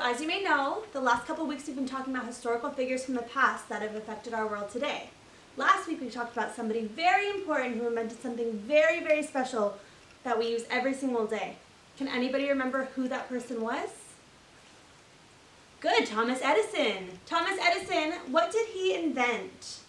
as you may know, the last couple weeks we've been talking about historical figures from the past that have affected our world today. Last week we talked about somebody very important who invented something very, very special that we use every single day. Can anybody remember who that person was? Good, Thomas Edison. Thomas Edison, what did he invent?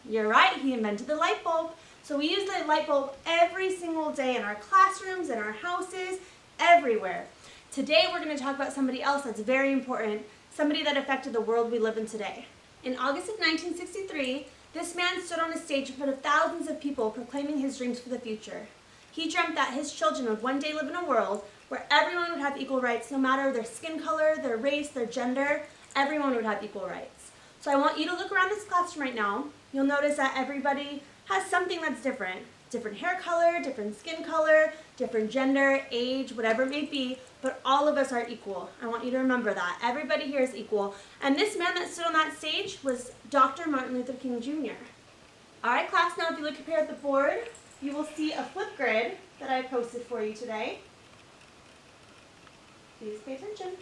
You're right, he invented the light bulb. So we use the light bulb every single day in our classrooms, in our houses, everywhere. Today we're going to talk about somebody else that's very important, somebody that affected the world we live in today. In August of 1963, this man stood on a stage in front of thousands of people proclaiming his dreams for the future. He dreamt that his children would one day live in a world where everyone would have equal rights, no matter their skin color, their race, their gender, everyone would have equal rights. So I want you to look around this classroom right now. You'll notice that everybody has something that's different. Different hair color, different skin color, different gender, age, whatever it may be, but all of us are equal. I want you to remember that. Everybody here is equal. And this man that stood on that stage was Dr. Martin Luther King Jr. All right, class, now if you look up here at the board, you will see a flip grid that I posted for you today. Please pay attention.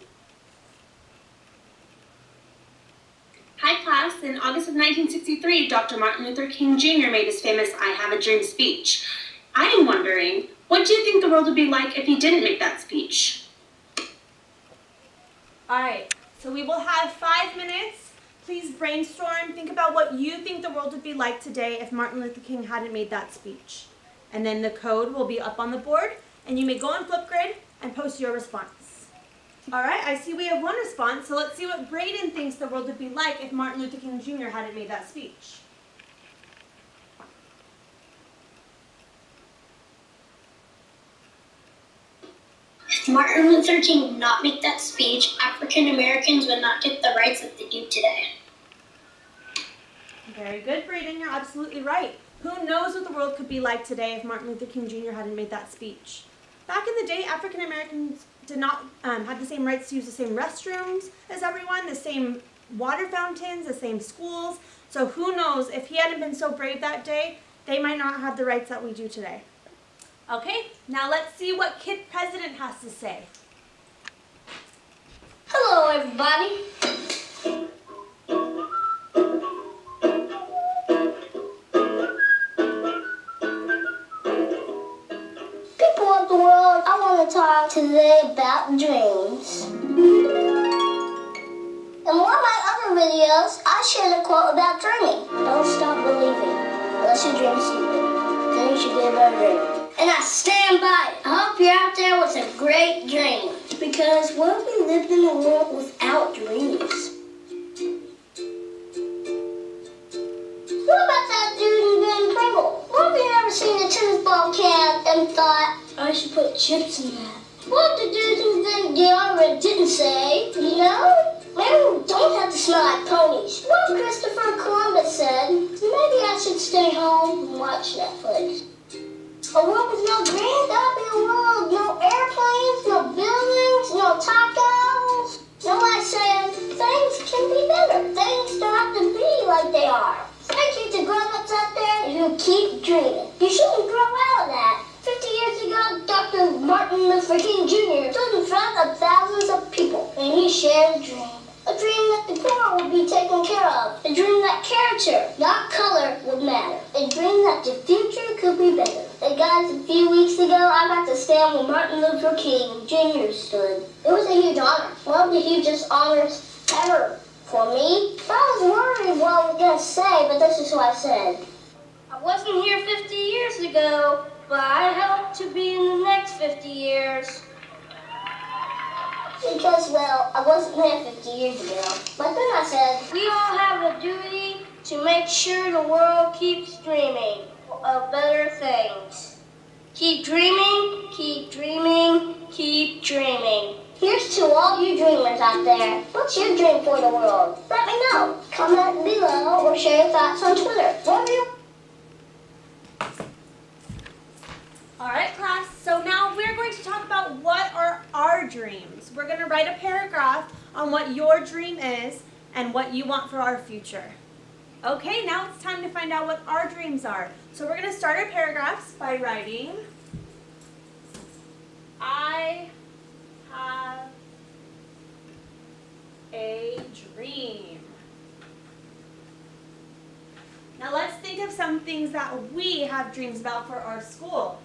Hi class, in August of 1963, Dr. Martin Luther King Jr. made his famous I Have a Dream speech. I am wondering, what do you think the world would be like if he didn't make that speech? Alright, so we will have 5 minutes. Please brainstorm, think about what you think the world would be like today if Martin Luther King hadn't made that speech. And then the code will be up on the board, and you may go on Flipgrid and post your response. Alright, I see we have one response, so let's see what Braden thinks the world would be like if Martin Luther King Jr. hadn't made that speech. If Martin Luther King did not make that speech, African Americans would not get the rights that they do today. Very good, Braden, you're absolutely right. Who knows what the world could be like today if Martin Luther King Jr. hadn't made that speech? Back in the day, African Americans did not have the same rights to use the same restrooms as everyone, the same water fountains, the same schools. So who knows, if he hadn't been so brave that day, they might not have the rights that we do today. Okay, now let's see what Kid President has to say. Hello, everybody. People of the world, I want to talk today about dreams. In one of my other videos, I shared a quote about dreaming. Don't stop believing unless you dream stupid. Then you should get a better dream. And I stand by it. I hope you're out there with a great dream. Because what if we lived in a world without dreams? What about that dude in Van Pringle? What if you ever seen a tennis ball can and thought, I should put chips in that? What if the dude who invented deodorant didn't say, you know, maybe we don't have to smell like ponies? What if Christopher Columbus said, maybe I should stay home and watch Netflix? A world with no dreams, that would be a world with no airplanes, no buildings, no tacos. Nobody saying things can be better. Things don't have to be like they are. Thank you to grown-ups out there who keep dreaming. You shouldn't grow out of that. 50 years ago, Dr. Martin Luther King Jr. stood in front of thousands of people, and he shared a dream. A dream that the poor would be taken care of. A dream that character, not color, would matter. A dream that the future could be better. And guys, a few weeks ago, I got to stand where Martin Luther King Jr. stood. It was a huge honor. One of the hugest honors ever for me. I was worried what I was going to say, but this is what I said. I wasn't here 50 years ago, but I hope to be in the next 50 years. Because, well, I wasn't there 50 years ago. But then I said, we all have a duty to make sure the world keeps dreaming of better things. Keep dreaming, keep dreaming, keep dreaming. Here's to all you dreamers out there. What's your dream for the world? Let me know. Comment below or share your thoughts on Twitter. Whatever you Alright class, so now we're going to talk about what are our dreams. We're going to write a paragraph on what your dream is and what you want for our future. Okay, now it's time to find out what our dreams are. So we're going to start our paragraphs by writing, I of some things that we have dreams about for our school.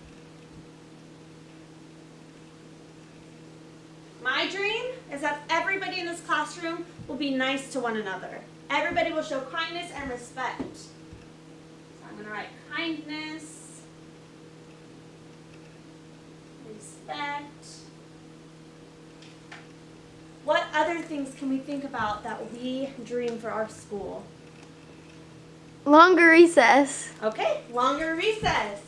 My dream is that everybody in this classroom will be nice to one another. Everybody will show kindness and respect. So I'm going to write kindness, respect. What other things can we think about that we dream for our school? Longer recess. Okay, longer recess.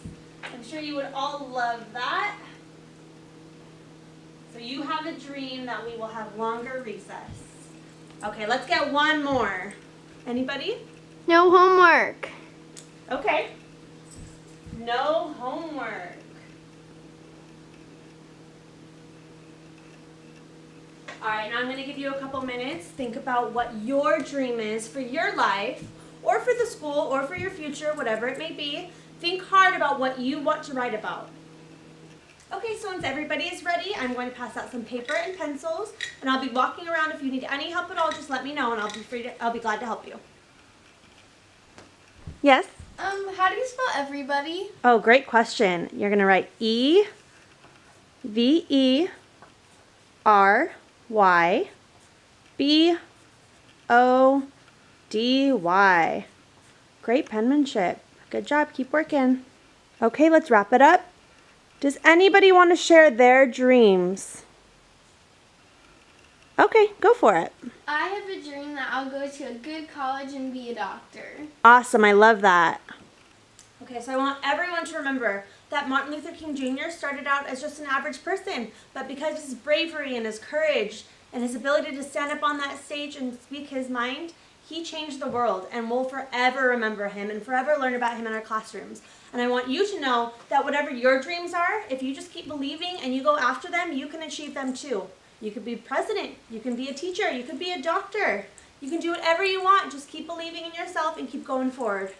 I'm sure you would all love that. So you have a dream that we will have longer recess. Okay, let's get one more. Anybody? No homework. Okay. No homework. All right, now I'm going to give you a couple minutes. Think about what your dream is for your life, or for the school, or for your future, whatever it may be. Think hard about what you want to write about. Okay, so once everybody is ready, I'm going to pass out some paper and pencils, and I'll be walking around. If you need any help at all, just let me know, and I'll be glad to help you. Yes? How do you spell everybody? Oh, great question. You're going to write EVERYBODY. Great penmanship. Good job. Keep working. Okay, let's wrap it up. Does anybody want to share their dreams? Okay, go for it. I have a dream that I'll go to a good college and be a doctor. Awesome, I love that. Okay, so I want everyone to remember that Martin Luther King Jr. started out as just an average person, but because of his bravery and his courage and his ability to stand up on that stage and speak his mind, he changed the world, and we'll forever remember him and forever learn about him in our classrooms. And I want you to know that whatever your dreams are, if you just keep believing and you go after them, you can achieve them too. You could be president, you can be a teacher, you could be a doctor. You can do whatever you want. Just keep believing in yourself and keep going forward.